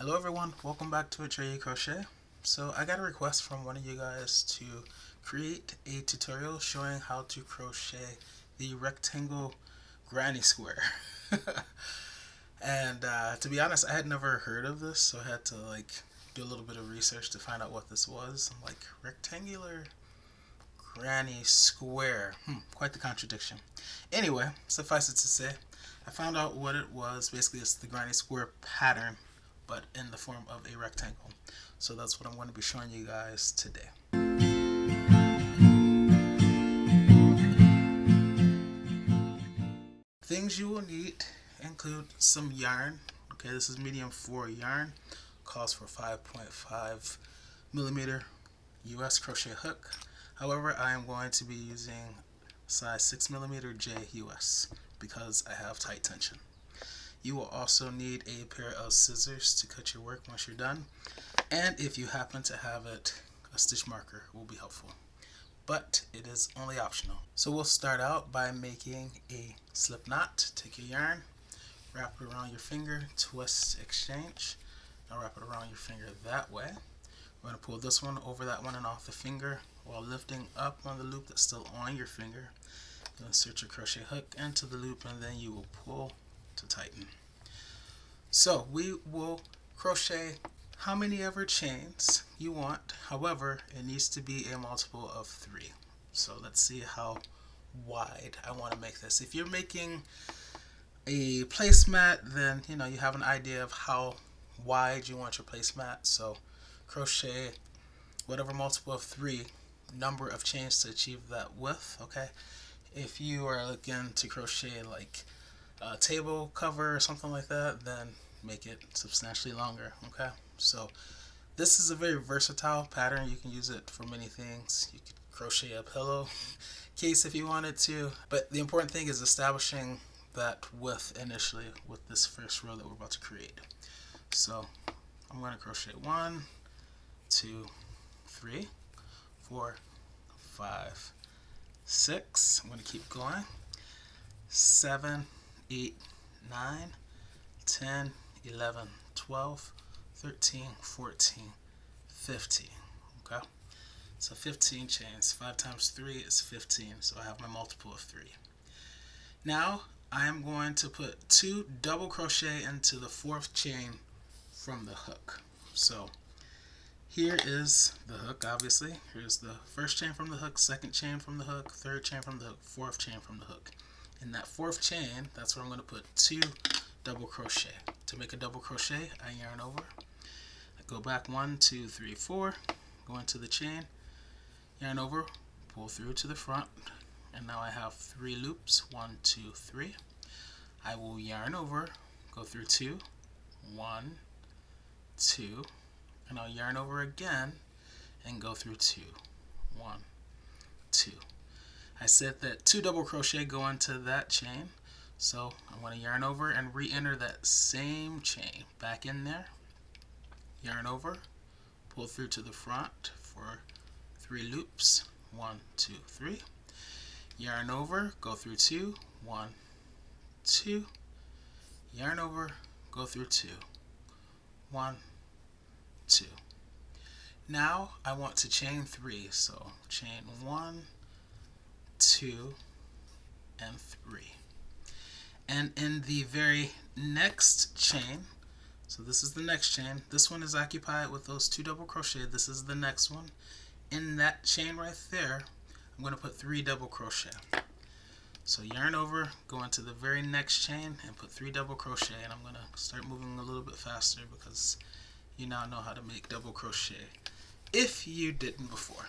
Hello everyone, welcome back to Atreyu Crochet. So I got a request from one of you guys to create a tutorial showing how to crochet the rectangle granny square. And to be honest, I had never heard of this, so I had to do a little bit of research to find out what this was. I'm like, rectangular granny square. Quite the contradiction. Anyway, suffice it to say, I found out what it was. Basically, it's the granny square pattern, but in the form of a rectangle. So that's what I'm going to be showing you guys today. Things you will need include some yarn. Okay, this is medium 4 yarn. Calls for 5.5 millimeter US crochet hook. However, I am going to be using size 6 millimeter J US because I have tight tension. You will also need a pair of scissors to cut your work once you're done, and if you happen to have it, a stitch marker will be helpful, but it is only optional. So we'll start out by making a slip knot. Take your yarn, wrap it around your finger, twist, exchange. Now wrap it around your finger that way. We're going to pull this one over that one and off the finger while lifting up on the loop that's still on your finger. You'll insert your crochet hook into the loop and then you will pull to tighten. So we will crochet how many ever chains you want. However, it needs to be a multiple of 3. So let's see how wide I want to make this. If you're making a placemat, then you have an idea of how wide you want your placemat. So crochet whatever multiple of 3 number of chains to achieve that width. Okay, if you are looking to crochet like a table cover or something like that, then make it substantially longer. Okay, so this is a very versatile pattern. You can use it for many things. You could crochet a pillow case if you wanted to, but the important thing is establishing that width initially with this first row that we're about to create. So I'm going to crochet 1, 2, 3, 4, 5, 6. I'm going to keep going. 7, 8, 9, 10, 11, 12, 13, 14, 15. Okay, so 15 chains. 5 times 3 is 15, so I have my multiple of 3. Now I am going to put 2 double crochet into the 4th chain from the hook. So here is the hook, obviously. Here's the 1st chain from the hook, 2nd chain from the hook, 3rd chain from the hook, 4th chain from the hook. In that 4th chain, that's where I'm going to put 2 double crochet. To make a double crochet, I yarn over. I go back 1, 2, 3, 4, go into the chain, yarn over, pull through to the front, and now I have 3 loops. 1, 2, 3. I will yarn over, go through 2, 1, 2, and I'll yarn over again and go through 2, 1, 2. I said that 2 double crochet go into that chain, so I'm going to yarn over and re-enter that same chain back in there, yarn over, pull through to the front for 3 loops. 1, 2, 3. Yarn over, go through 2, 1, 2. Yarn over, go through 2, 1, 2. Now I want to chain 3, so chain 1, 2, and 3. And in the very next chain, so this is the next chain, this one is occupied with those 2 double crochet. This is the next one. In that chain right there, I'm going to put 3 double crochet. So yarn over, go into the very next chain and put 3 double crochet, and I'm going to start moving a little bit faster because you now know how to make double crochet if you didn't before.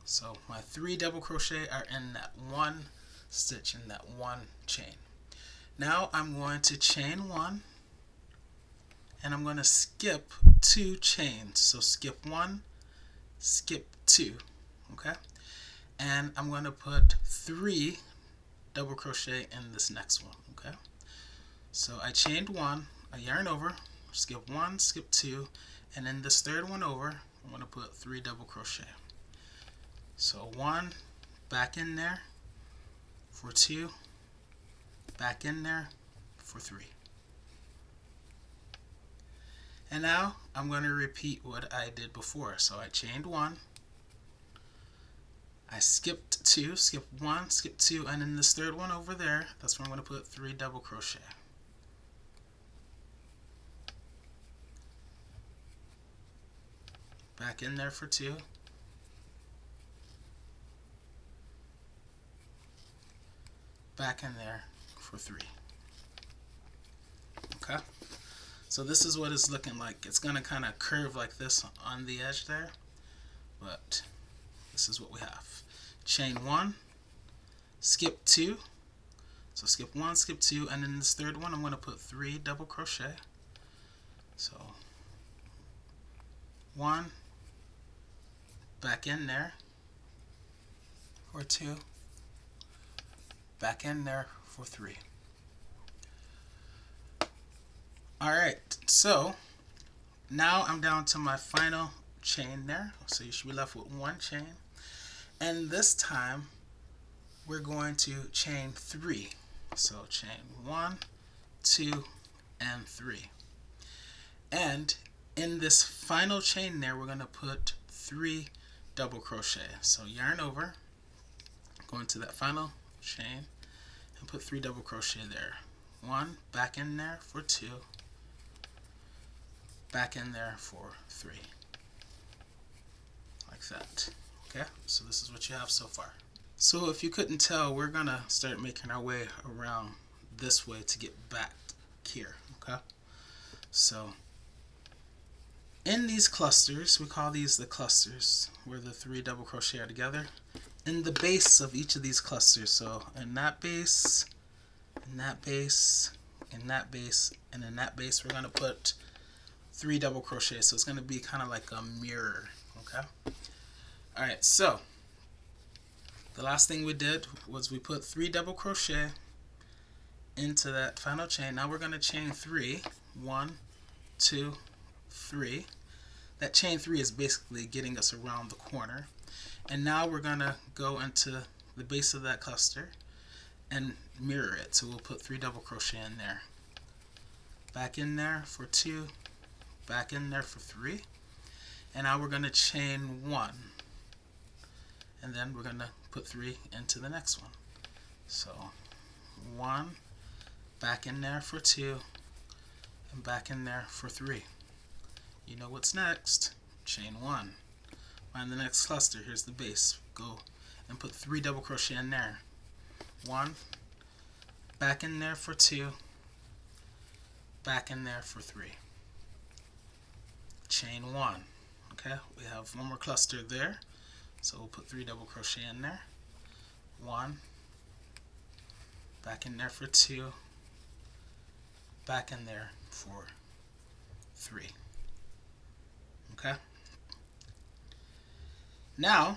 So my 3 double crochet are in that one stitch, in that one chain. Now I'm going to chain 1 and I'm going to skip 2 chains. So skip 1, skip 2, okay? And I'm going to put 3 double crochet in this next one, okay? So I chained 1, I yarn over, skip 1, skip 2, and in this 3rd one over, I'm going to put 3 double crochet. So 1, back in there for 2, back in there for 3. And now I'm going to repeat what I did before. So I chained 1, I skipped 2, skipped 1, skipped 2, and in this third one over there, that's where I'm going to put 3 double crochet. Back in there for 2. Back in there for 3. Okay, so this is what it's looking like. It's going to kind of curve like this on the edge there, but this is what we have. Chain 1, skip 2, so skip 1, skip 2, and in this third one I'm going to put 3 double crochet. So 1, back in there for 2, back in there for 3. Alright, so now I'm down to my final chain there, so you should be left with 1 chain, and this time we're going to chain 3. So chain 1, 2, and 3, and in this final chain there we're going to put 3 double crochet. So yarn over, go into that final chain and put 3 double crochet there. 1, back in there for 2, back in there for 3, like that. Okay, so this is what you have so far. So if you couldn't tell, we're gonna start making our way around this way to get back here. Okay, so in these clusters, we call these the clusters, where the 3 double crochet are together. In the base of each of these clusters, so in that base, in that base, in that base, and in that base, we're gonna put 3 double crochet, so it's going to be kind of like a mirror. Okay, alright, so the last thing we did was we put 3 double crochet into that final chain. Now we're going to chain 3. 1, 2, 3. That chain 3 is basically getting us around the corner, and now we're going to go into the base of that cluster and mirror it. So we'll put 3 double crochet in there, back in there for 2, back in there for 3, and now we're going to chain 1, and then we're going to put 3 into the next one. So 1, back in there for 2, and back in there for 3. You know what's next. Chain 1, find the next cluster. Here's the base. Go and put 3 double crochet in there. 1, back in there for 2, back in there for 3. Chain 1. Okay, we have one more cluster there, so we'll put 3 double crochet in there. 1, back in there for 2, back in there for 3. Okay, now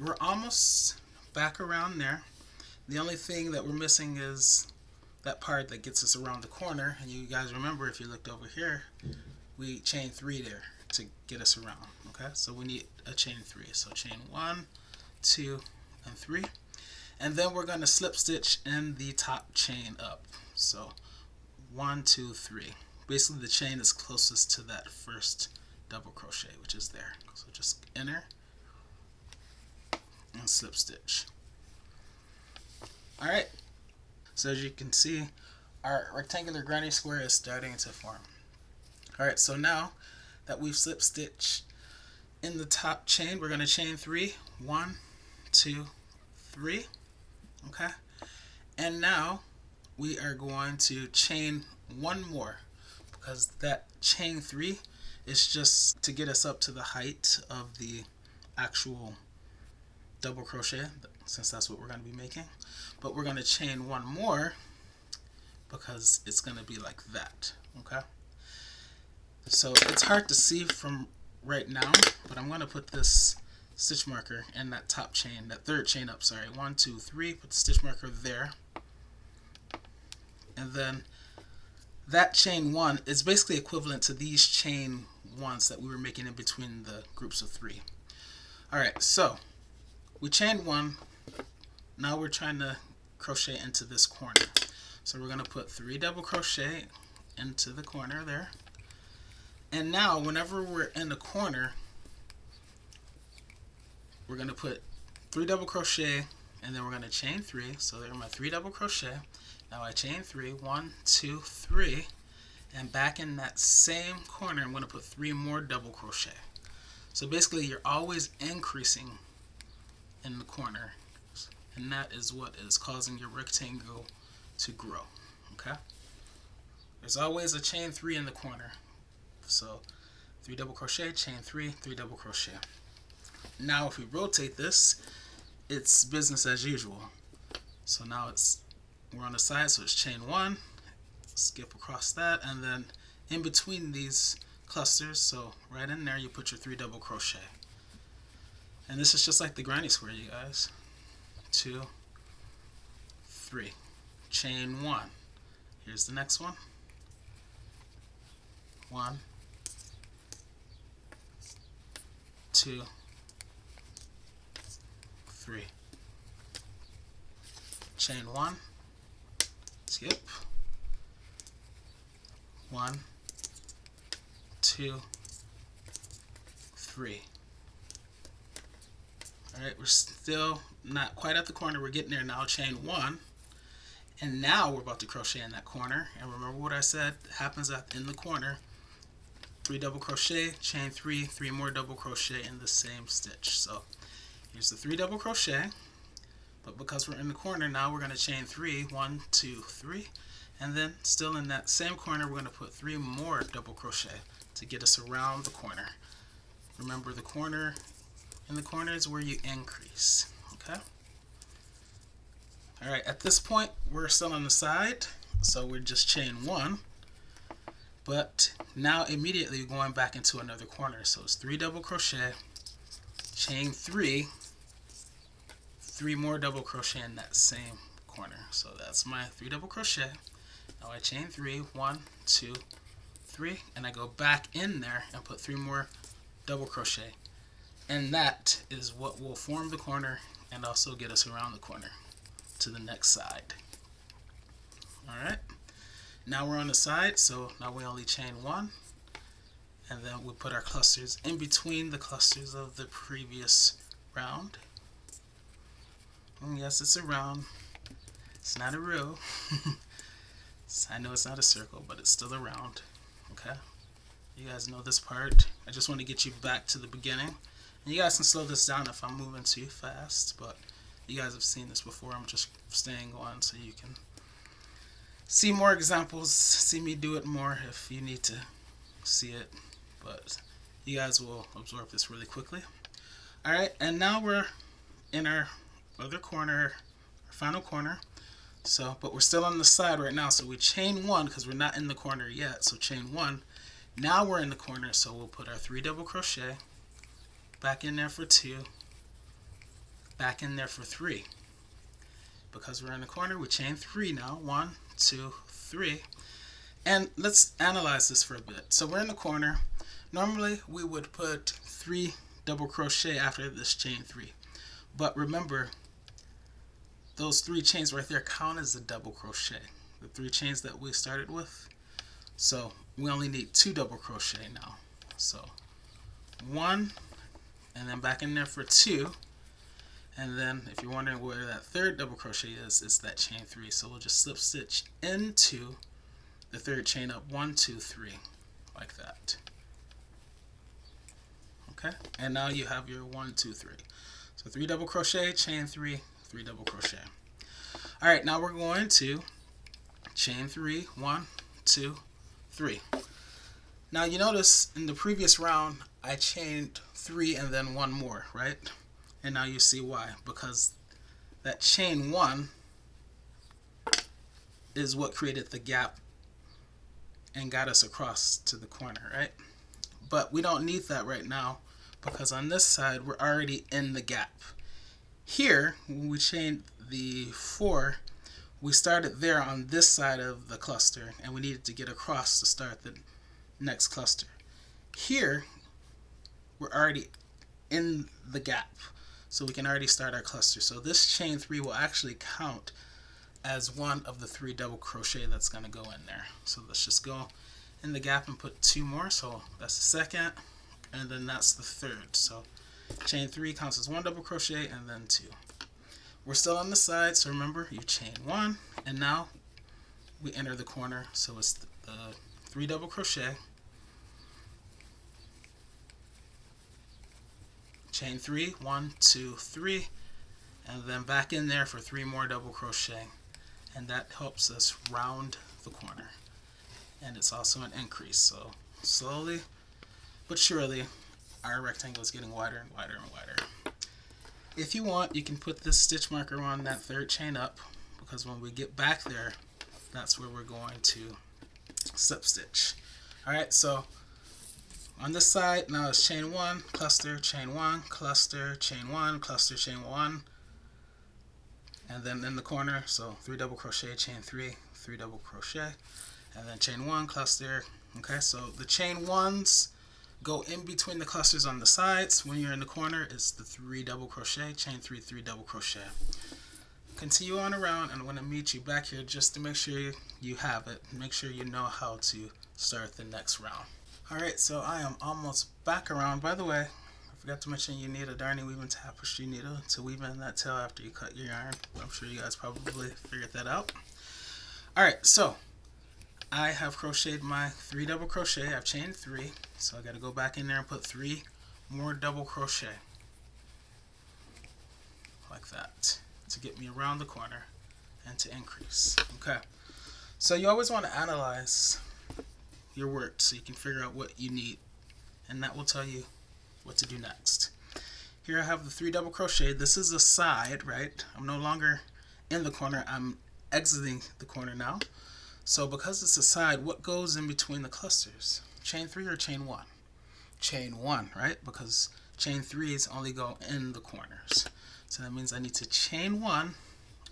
we're almost back around there. The only thing that we're missing is that part that gets us around the corner, and you guys remember, if you looked over here, we chain 3 there to get us around. Okay, so we need a chain 3. So chain 1, 2, and 3, and then we're going to slip stitch in the top chain up. So 1, 2, 3. Basically the chain is closest to that first double crochet, which is there. So just enter and slip stitch. Alright, so as you can see, our rectangular granny square is starting to form. Alright, so now that we've slip stitched in the top chain, we're going to chain 3. 1, 2, 3. Okay, and now we are going to chain 1 more, because that chain 3 is just to get us up to the height of the actual double crochet, since that's what we're going to be making. But we're going to chain 1 more because it's going to be like that. Okay, so it's hard to see from right now, but I'm going to put this stitch marker in that top chain, that third chain up, sorry. 1, 2, 3, put the stitch marker there, and then that chain 1 is basically equivalent to these chain 1s that we were making in between the groups of 3. Alright, so we chained 1, now we're trying to crochet into this corner. So we're going to put 3 double crochet into the corner there. And now whenever we're in the corner, we're going to put 3 double crochet, and then we're going to chain 3. So there are my 3 double crochet. Now I chain 3, 1, 2, 3, and back in that same corner I'm going to put 3 more double crochet. So basically you're always increasing in the corner, and that is what is causing your rectangle to grow. Okay? There's always a chain 3 in the corner. So 3 double crochet, chain 3, 3 double crochet. Now if we rotate this, it's business as usual. So now we're on the side, so it's chain 1, skip across that, and then in between these clusters, so right in there you put your 3 double crochet. And this is just like the granny square, you guys. 2, 3, chain 1. Here's the next one. 1, 2, 3. Chain 1, skip. 1, 2, 3. Alright, we're still not quite at the corner. We're getting there now. Chain 1. And now we're about to crochet in that corner. And remember what I said happens in the corner. 3 double crochet, chain 3, 3 more double crochet in the same stitch. So here's the 3 double crochet, but because we're in the corner now, we're going to chain 3, 1, 2, 3, and then still in that same corner, we're going to put 3 more double crochet to get us around the corner. Remember, the corner is where you increase. Okay. All right. At this point, we're still on the side, so we're just chain 1. But now immediately going back into another corner. So it's 3 double crochet, chain 3, 3 more double crochet in that same corner. So that's my 3 double crochet. Now I chain 3, 1, 2, 3, and I go back in there and put 3 more double crochet. And that is what will form the corner and also get us around the corner to the next side. All right. Now we're on the side, so now we only chain 1, and then we put our clusters in between the clusters of the previous round. And yes, it's a round. It's not a row. I know it's not a circle, but it's still a round. Okay? You guys know this part. I just want to get you back to the beginning. And you guys can slow this down if I'm moving too fast, but you guys have seen this before. I'm just staying on so you can see more examples, see me do it more if you need to see it, but you guys will absorb this really quickly. Alright, and now we're in our other corner, our final corner, but we're still on the side right now, so we chain 1 because we're not in the corner yet, so chain 1. Now we're in the corner, so we'll put our 3 double crochet, back in there for 2, back in there for 3. Because we're in the corner, we chain 3 now. 1, 2, 3. And let's analyze this for a bit. So we're in the corner. Normally we would put 3 double crochet after this chain 3. But remember, those 3 chains right there count as a double crochet. The 3 chains that we started with. So we only need 2 double crochet now. So 1, and then back in there for 2. And then if you're wondering where that 3rd double crochet is, it's that chain 3. So we'll just slip stitch into the 3rd chain up, 1, 2, 3, like that. Okay, and now you have your 1, 2, 3. So 3 double crochet, chain 3, 3 double crochet. All right, now we're going to chain 3, 1, 2, 3. Now you notice in the previous round I chained 3 and then 1 more, right? And now you see why, because that chain 1 is what created the gap and got us across to the corner, right? But we don't need that right now because on this side we're already in the gap. Here, when we chained the 4, we started there on this side of the cluster and we needed to get across to start the next cluster. Here, we're already in the gap, so we can already start our cluster. So this chain 3 will actually count as one of the 3 double crochet that's going to go in there. So let's just go in the gap and put 2 more. So that's the second, and then that's the third. So chain 3 counts as 1 double crochet and then 2. We're still on the side, so remember, you chain 1, and now we enter the corner. So it's the 3 double crochet, chain 3, 1, 2, 3, and then back in there for 3 more double crochet, and that helps us round the corner. And it's also an increase, so slowly but surely our rectangle is getting wider and wider and wider. If you want, you can put this stitch marker on that 3rd chain up, because when we get back there, that's where we're going to slip stitch. Alright, so on this side now it's chain 1, cluster, chain 1, cluster, chain 1, cluster, chain 1, and then in the corner, so 3 double crochet, chain 3, 3 double crochet, and then chain 1, cluster. Okay, so the chain 1s go in between the clusters on the sides. When you're in the corner, it's the 3 double crochet, chain 3, 3 double crochet. Continue on around, and I'm going to meet you back here just to make sure you have it. Make sure you know how to start the next round. Alright, so I am almost back around. By the way, I forgot to mention you need a darning weaving tapestry needle to weave in that tail after you cut your yarn. I'm sure you guys probably figured that out. Alright, so I have crocheted my 3 double crochet. I've chained 3, so I got to go back in there and put 3 more double crochet like that to get me around the corner and to increase. Okay, so you always want to analyze your work so you can figure out what you need, and that will tell you what to do next. Here I have the 3 double crochet. This is a side, right? I'm no longer in the corner, I'm exiting the corner now. So because it's a side, what goes in between the clusters? Chain 3 or chain 1? Chain 1, right? Because chain 3s only go in the corners. So that means I need to chain 1,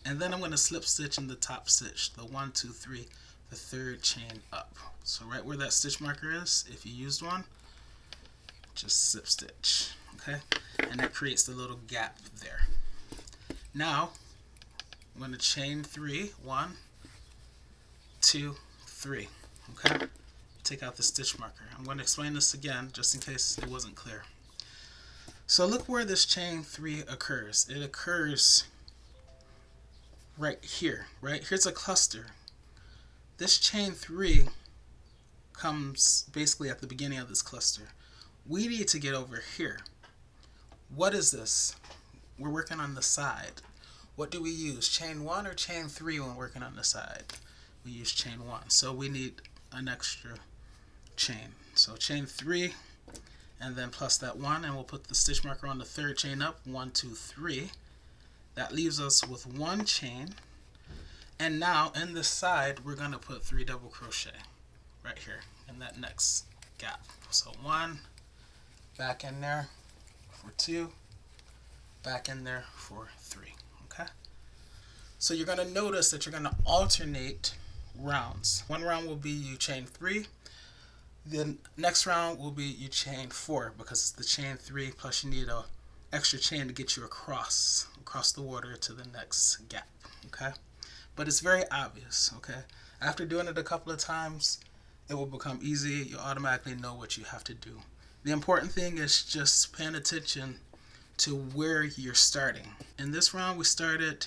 and then I'm going to slip stitch in the top stitch, the 1, 2, 3, the 3rd chain up. So right where that stitch marker is, if you used one, just slip stitch, okay? And that creates the little gap there. Now, I'm going to chain 3, 1, 2, 3, okay? Take out the stitch marker. I'm going to explain this again just in case it wasn't clear. So look where this chain 3 occurs. It occurs right here, right? Here's a cluster. This chain 3 comes basically at the beginning of this cluster. We need to get over here. What is this? We're working on the side. What do we use? Chain 1 or chain 3 when working on the side? We use chain 1. So we need an extra chain. So chain 3 and then plus that 1, and we'll put the stitch marker on the 3rd chain up. 1, 2, 3. That leaves us with 1 chain. And now in this side we're going to put 3 double crochet right here in that next gap. So 1, back in there for 2, back in there for 3. Okay? So you're going to notice that you're going to alternate rounds. One round will be you chain 3. The next round will be you chain 4, because it's the chain 3 plus you need a extra chain to get you across the water to the next gap. Okay? But it's very obvious. Okay? After doing it a couple of times, it will become easy. You'll automatically know what you have to do. The important thing is just paying attention to where you're starting. In this round, we started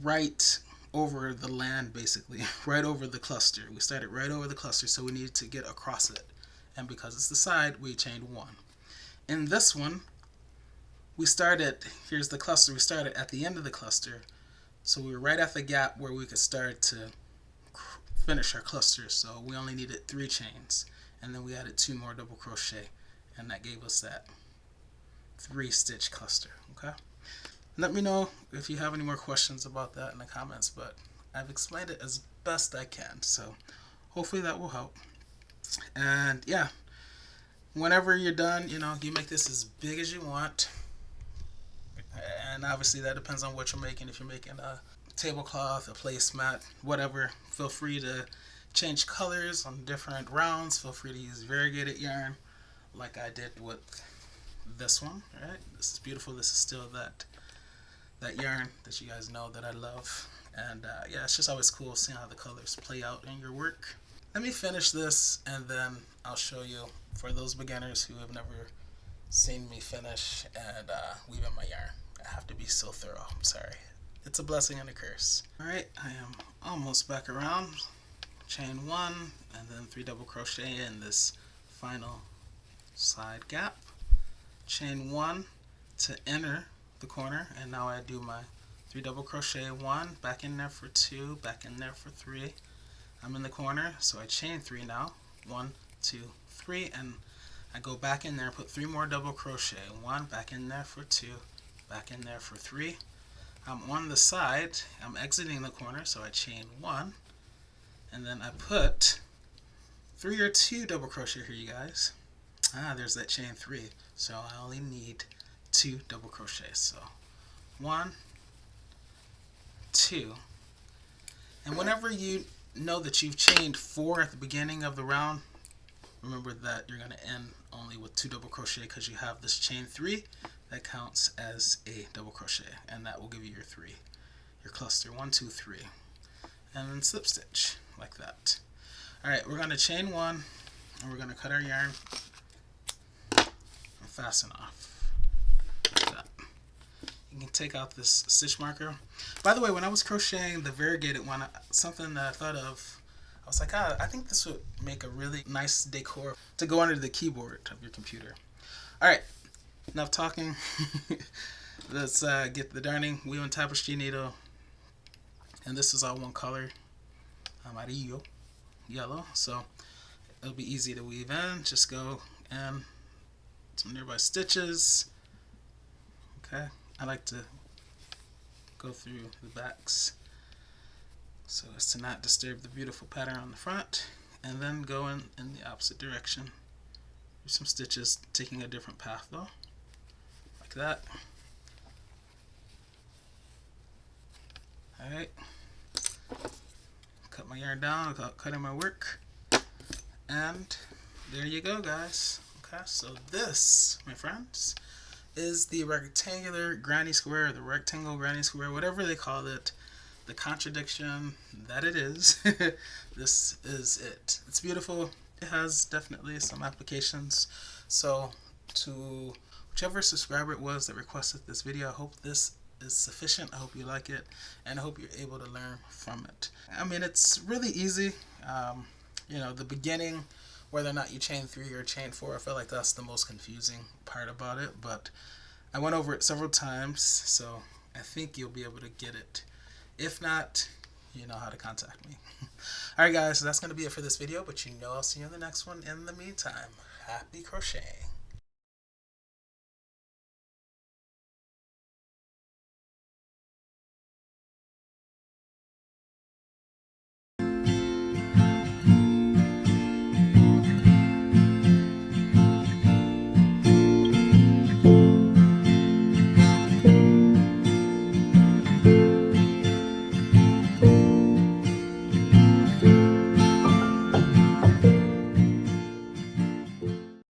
right over the land, basically, right over the cluster. We started right over the cluster, so we needed to get across it. And because it's the side, we chained 1. In this one, we started, here's the cluster, we started at the end of the cluster, so we were right at the gap where we could start to finish our cluster. So we only needed 3 chains, and then we added 2 more double crochet, and that gave us that 3 stitch cluster. Okay, let me know if you have any more questions about that in the comments, but I've explained it as best I can, so hopefully that will help. And yeah, whenever you're done, you make this as big as you want, and obviously that depends on what you're making. If you're making a tablecloth, a placemat, whatever, feel free to change colors on different rounds. Feel free to use variegated yarn like I did with this one. All right, this is beautiful. This is still that yarn that you guys know that I love. And yeah, it's just always cool seeing how the colors play out in your work. Let me finish this and then I'll show you for those beginners who have never seen me finish and weave in my yarn. I have to be so thorough. I'm sorry. It's a blessing and a curse. Alright, I am almost back around. Chain 1 and then 3 double crochet in this final side gap. Chain 1 to enter the corner, and now I do my 3 double crochet, 1, back in there for 2, back in there for 3. I'm in the corner, so I chain 3 now. 1, 2, 3, and I go back in there and put 3 more double crochet. 1, back in there for 2, back in there for 3. I'm on the side, I'm exiting the corner, so I chain 1, and then I put 3 or 2 double crochet here, you guys. There's that chain 3, so I only need 2 double crochets. So 1, 2, and whenever you know that you've chained 4 at the beginning of the round, remember that you're going to end only with 2 double crochet because you have this chain 3 that counts as a double crochet, and that will give you your 3, your cluster. 1, 2, 3, and then slip stitch like that. Alright, we're going to chain 1 and we're going to cut our yarn and fasten off like that. You can take out this stitch marker. By the way, when I was crocheting the variegated one, something that I thought of, I was like, I think this would make a really nice decor to go under the keyboard of your computer. Alright, enough talking. Let's get the darning. Weaving tapestry needle, and this is all one color, amarillo, yellow, so it'll be easy to weave in. Just go in some nearby stitches. Okay, I like to go through the backs so as to not disturb the beautiful pattern on the front, and then go in the opposite direction. Do some stitches, taking a different path though, like that. Alright, cut my yarn down without cutting my work, and there you go, guys. Okay, so this, my friends, is the rectangular granny square, or the rectangle granny square, whatever they call it, the contradiction that it is. This is it. It's beautiful. It has definitely some applications. So to whichever subscriber it was that requested this video, I hope this is sufficient. I hope you like it, and I hope you're able to learn from it. I mean, it's really easy. You know, the beginning, whether or not you chain 3 or chain 4, I feel like that's the most confusing part about it, but I went over it several times, so I think you'll be able to get it. If not, you know how to contact me. Alright guys, so that's going to be it for this video, but you know I'll see you in the next one. In the meantime, happy crocheting.